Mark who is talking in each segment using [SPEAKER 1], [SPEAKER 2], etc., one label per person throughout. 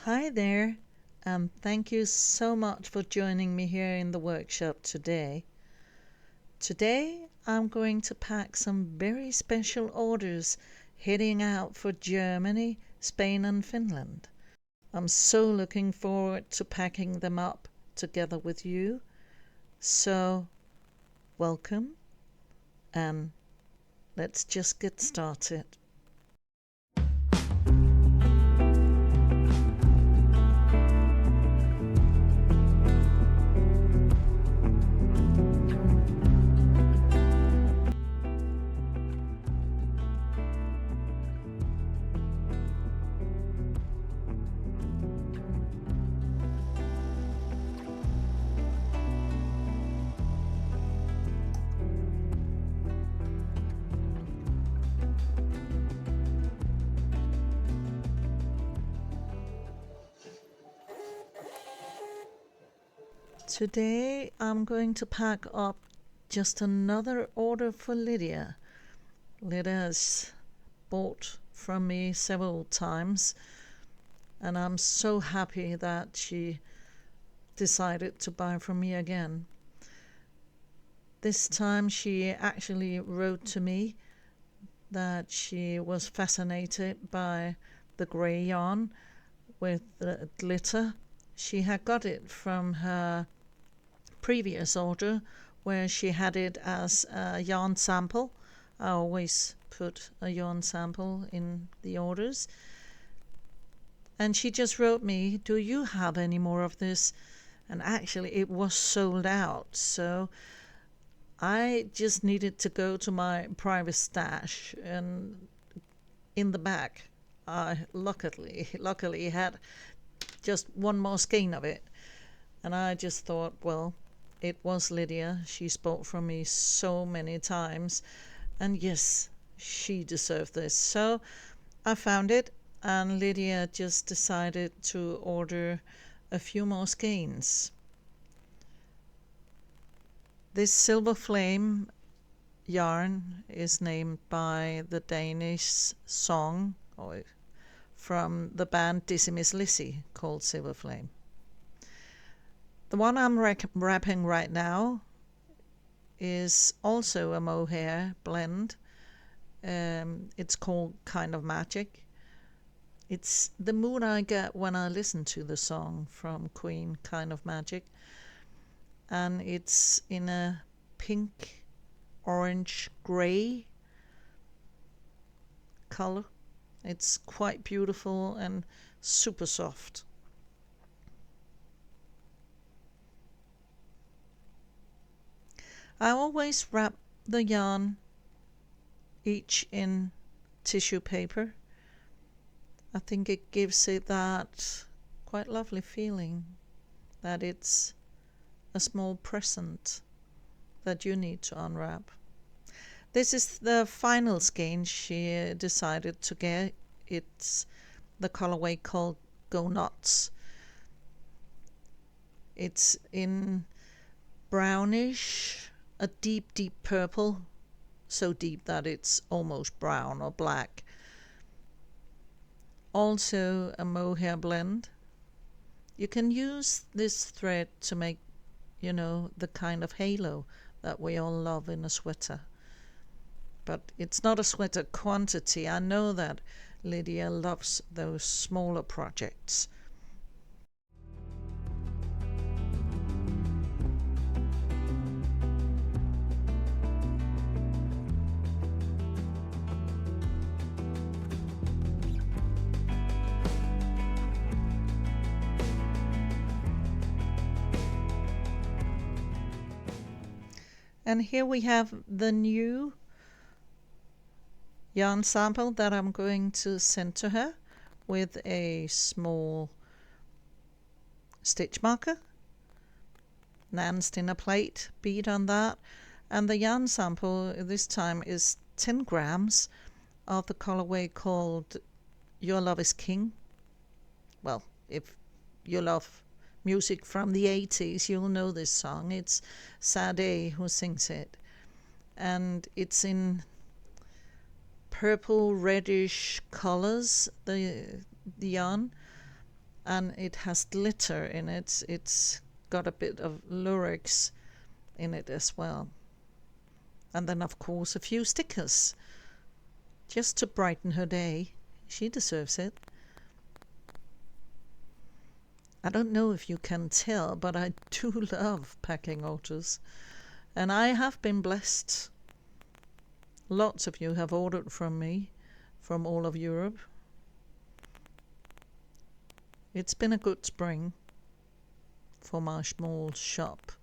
[SPEAKER 1] Hi there, and thank you so much for joining me here in the workshop today. Today I'm going to pack some very special orders heading out for Germany, Spain, and Finland. I'm so looking forward to packing them up together with you. So, welcome, and let's just get started. Today I'm going to pack up just another order for Lydia. Lydia has bought from me several times, and I'm so happy that she decided to buy from me again. This time she actually wrote to me that she was fascinated by the grey yarn with the glitter. She had got it from her previous order where she had it as a yarn sample. I always put a yarn sample in the orders. And she just wrote me, "Do you have any more of this?" And actually, it was sold out. So I just needed to go to my private stash, and in the back, I luckily had just one more skein of it. And I just thought, well, it was Lydia. She's bought from me so many times. And yes, she deserved this. So I found it, and Lydia just decided to order a few more skeins. This Silverflame yarn is named by the Danish song from the band Dizzy Miss Lizzy called Silverflame. The one I'm wrapping right now is also a mohair blend. It's called Kind of Magic. It's the mood I get when I listen to the song from Queen, Kind of Magic. And it's in a pink, orange, grey color. It's quite beautiful and super soft. I always wrap the yarn each in tissue paper. I think it gives it that quite lovely feeling that it's a small present that you need to unwrap. This is the final skein she decided to get. It's the colorway called Go Nuts. It's in brownish, a deep, deep purple, so deep that it's almost brown or black. Also a mohair blend. You can use this thread to make, the kind of halo that we all love in a sweater. But it's not a sweater quantity. I know that Lydia loves those smaller projects. And here we have the new yarn sample that I'm going to send to her with a small stitch marker, Nan's plate bead on that, and the yarn sample this time is 10 grams of the colorway called Your Love is King. Well, if you love music from the 80s, you'll know this song. It's Sade who sings it, and it's in purple reddish colors, the yarn, and it has glitter in it. It's got a bit of lurex in it as well. And then, of course, a few stickers just to brighten her day. She deserves it. I don't know if you can tell, but I do love packing orders, and I have been blessed. Lots of you have ordered from me from all of Europe. It's been a good spring for my small shop.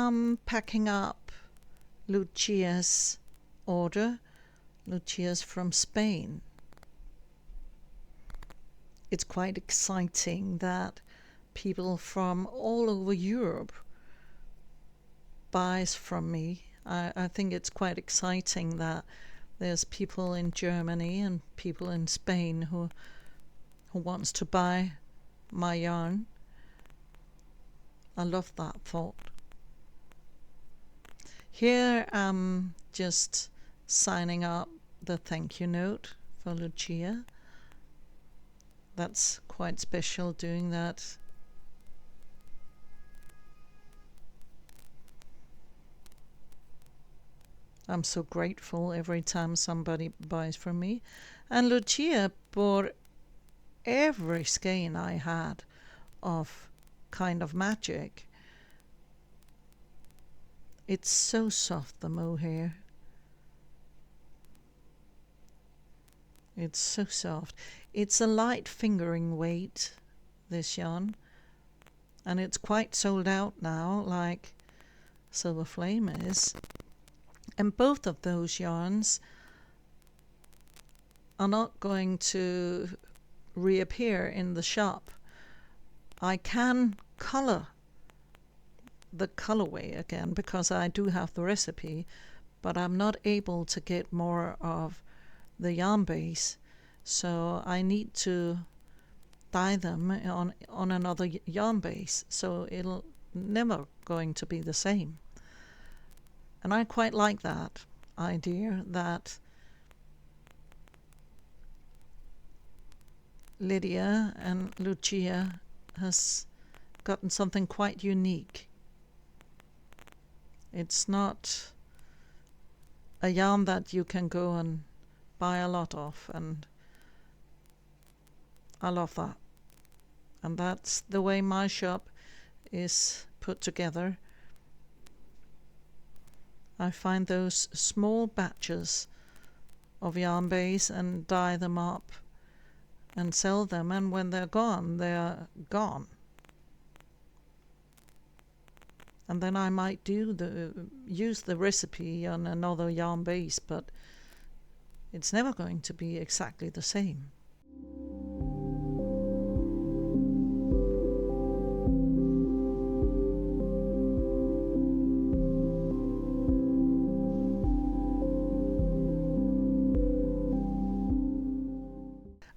[SPEAKER 1] I'm packing up Lucia's order. Lucia's from Spain. It's quite exciting that people from all over Europe buys from me. I think it's quite exciting that there's people in Germany and people in Spain who wants to buy my yarn. I love that thought. Here I'm just signing up the thank you note for Lucia. That's quite special doing that. I'm so grateful every time somebody buys from me. And Lucia bought every skein I had of Kind of Magic. It's so soft, the mohair. It's so soft. It's a light fingering weight, this yarn. And it's quite sold out now, like Silverflame is. And both of those yarns are not going to reappear in the shop. I can color the colorway again because I do have the recipe, but I'm not able to get more of the yarn base, so I need to dye them on another yarn base, so it'll never going to be the same. And I quite like that idea that Lydia and Lucia has gotten something quite unique. It's not a yarn that you can go and buy a lot of, and I love that. And that's the way my shop is put together. I find those small batches of yarn base and dye them up and sell them, and when they're gone, they're gone. And then I might use the recipe on another yarn base, but it's never going to be exactly the same.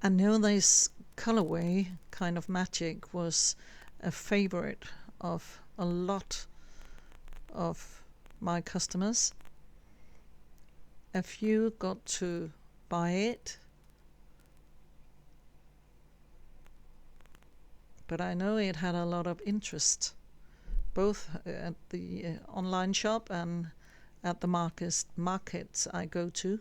[SPEAKER 1] I know this colorway, Kind of Magic, was a favorite of a lot of my customers. A few got to buy it, but I know it had a lot of interest, both at the online shop and at the markets I go to.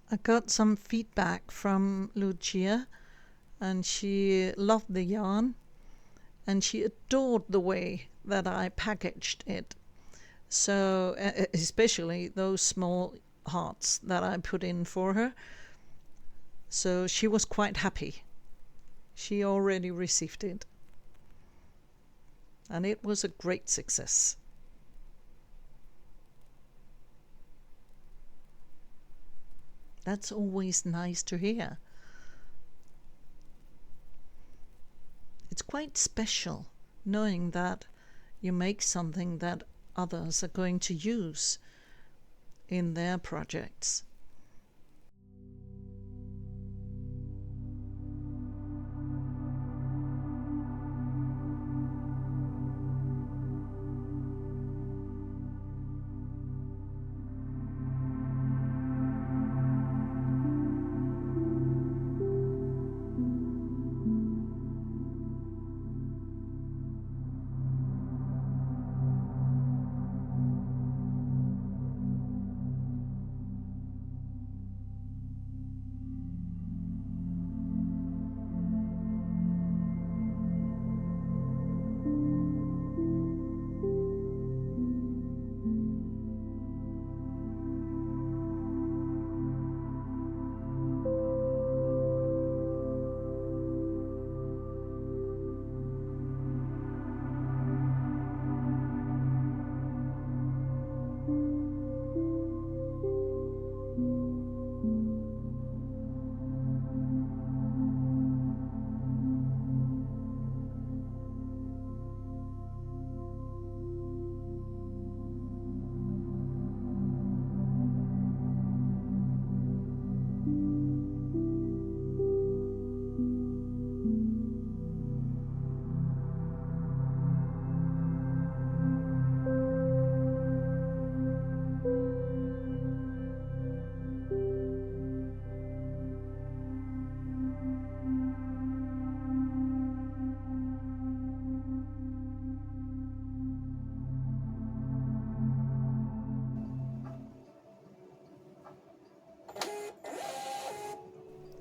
[SPEAKER 1] I got some feedback from Lucia, and she loved the yarn, and she adored the way that I packaged it. So especially those small hearts that I put in for her. So she was quite happy. She already received it. And it was a great success. That's always nice to hear. It's quite special knowing that you make something that others are going to use in their projects.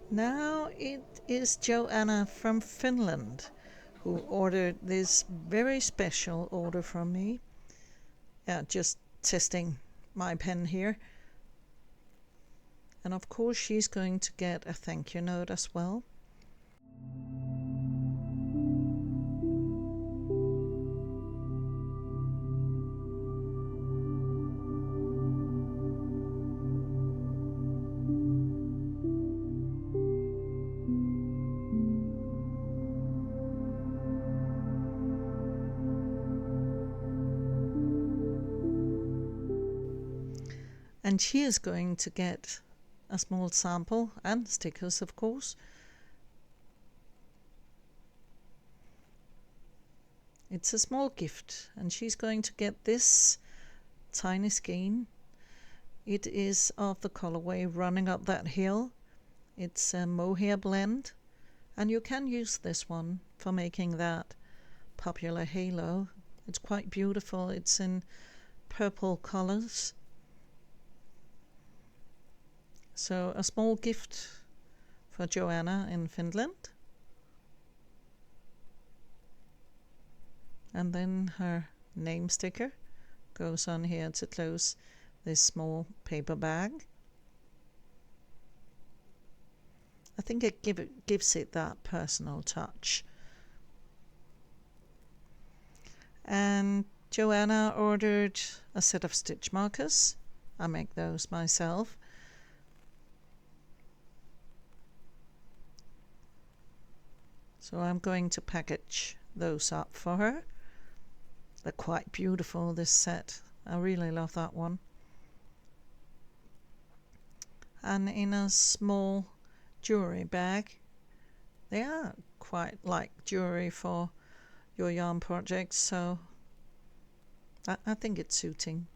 [SPEAKER 1] Now it is Johanna from Finland who ordered this very special order from me. Yeah, just testing my pen here. And of course she's going to get a thank you note as well. And she is going to get a small sample and stickers, of course. It's a small gift, and she's going to get this tiny skein. It is of the colorway Running Up That Hill. It's a mohair blend, and you can use this one for making that popular halo. It's quite beautiful. It's in purple colors. So a small gift for Johanna in Finland. And then her name sticker goes on here to close this small paper bag. I think it gives it that personal touch. And Johanna ordered a set of stitch markers. I make those myself. So I'm going to package those up for her. They're quite beautiful, this set. I really love that one. And in a small jewelry bag. They are quite like jewelry for your yarn projects, so I think it's suiting.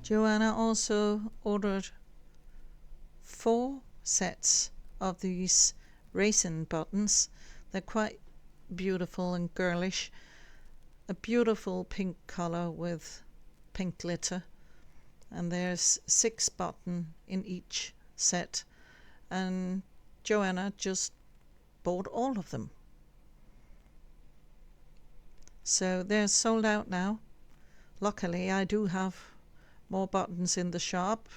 [SPEAKER 1] Johanna also ordered 4 sets of these resin buttons. They're quite beautiful and girlish. A beautiful pink color with pink glitter. And there's 6 buttons in each set. And Johanna just bought all of them. So they're sold out now. Luckily, I do have more buttons in the shop,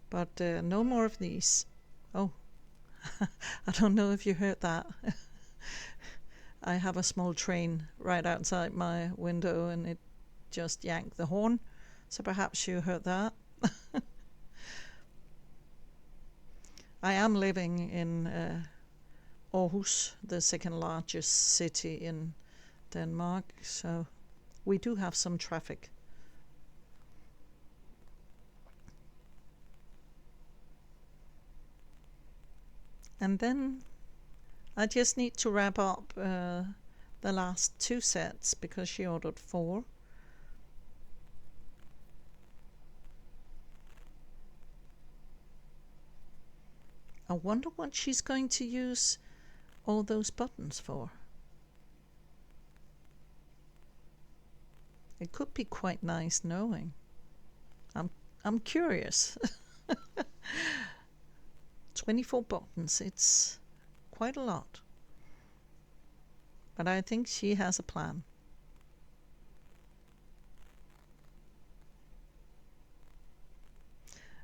[SPEAKER 1] but no more of these. Oh, I don't know if you heard that. I have a small train right outside my window and it just yanked the horn, so perhaps you heard that. I am living in Aarhus, the second largest city in Denmark, so we do have some traffic. And then I just need to wrap up the last 2 sets because she ordered 4. I wonder what she's going to use all those buttons for. It could be quite nice knowing. I'm curious. 24 buttons, it's quite a lot. But I think she has a plan.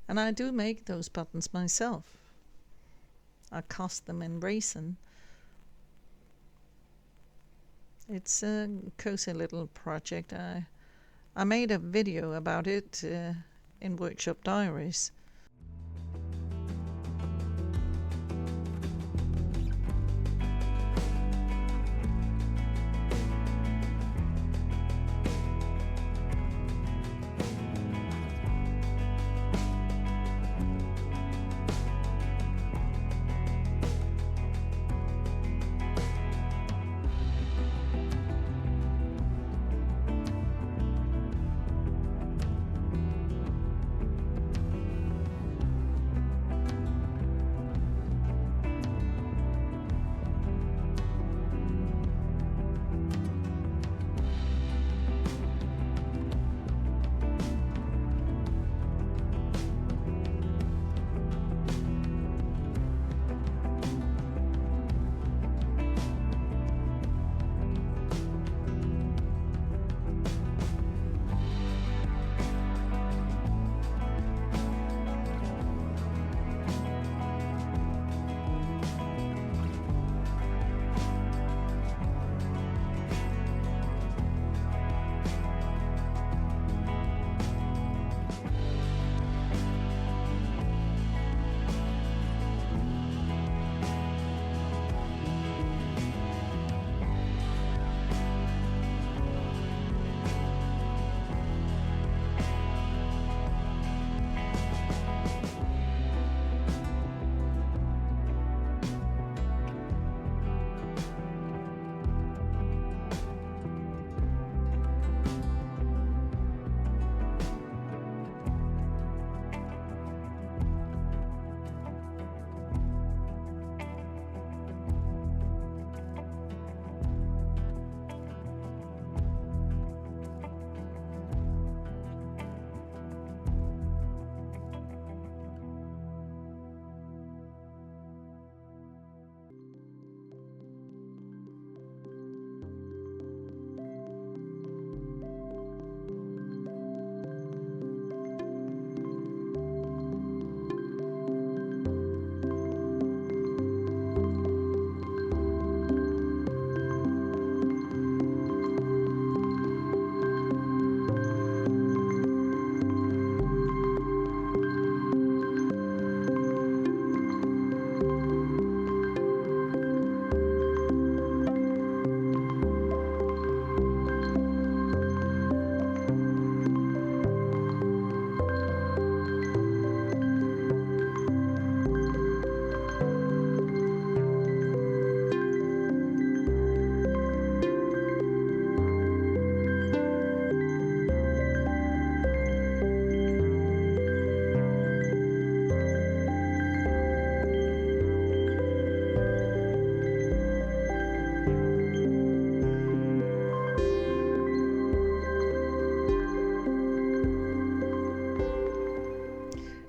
[SPEAKER 1] And I do make those buttons myself. I cast them in resin. It's a cozy little project. I made a video about it in Workshop Diaries.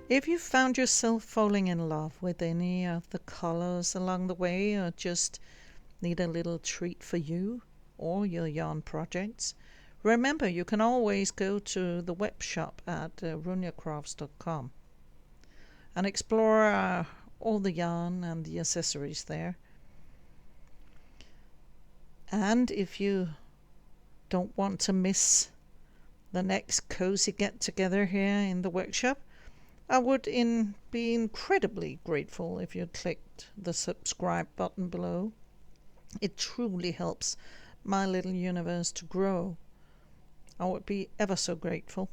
[SPEAKER 1] If you found yourself falling in love with any of the colors along the way, or just need a little treat for you or your yarn projects, remember you can always go to the web shop at runjacrafts.com and explore all the yarn and the accessories there. And if you don't want to miss the next cozy get together here in the workshop, I would be incredibly grateful if you clicked the subscribe button below. It truly helps my little universe to grow. I would be ever so grateful.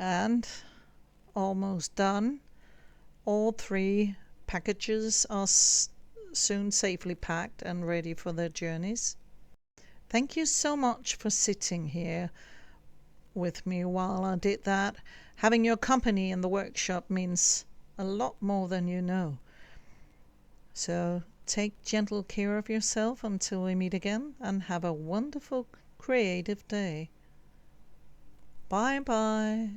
[SPEAKER 1] And almost done. All 3 packages are soon safely packed and ready for their journeys. Thank you so much for sitting here with me while I did that. Having your company in the workshop means a lot more than you know. So take gentle care of yourself until we meet again, and have a wonderful creative day. Bye bye.